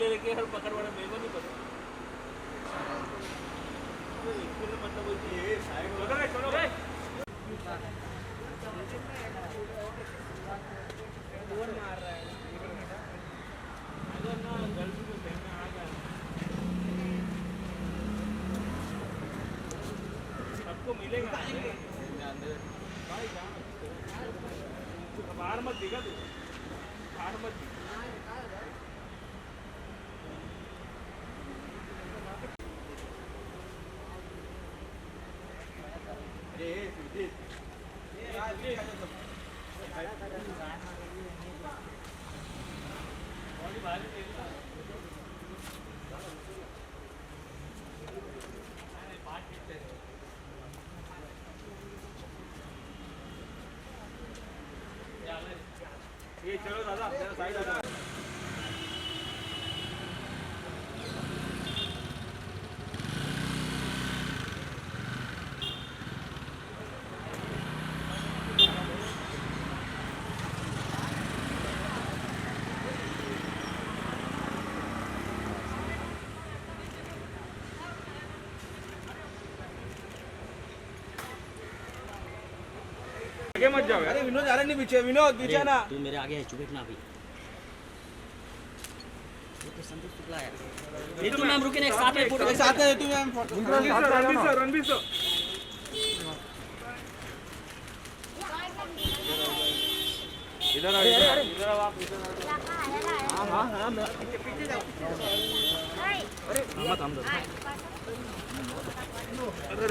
ले लेके हर पकड़ वाला मेरे को नहीं पता मतलब ये साइड चलो रे बोल मार रहा है अगर ना गलती से पहनना आ गया सबको मिलेगा भाई बाहर मत दिखा तू बाहर मत दिखा ये चलो दादा जरा साइड आ जाओ आगे मत जाओ अरे विनोद आ रहा नहीं पीछे विनोद पीछे ना तू मेरे आगे है चुप ना अभी ये तो संदीप शुक्ला है ये तू मैम रुके ना एक साथ में फोटो एक साथ में तू मैम रणवीर सर इधर आ इधर आप हां हां मैं पीछे जाओ अरे मत हम अरे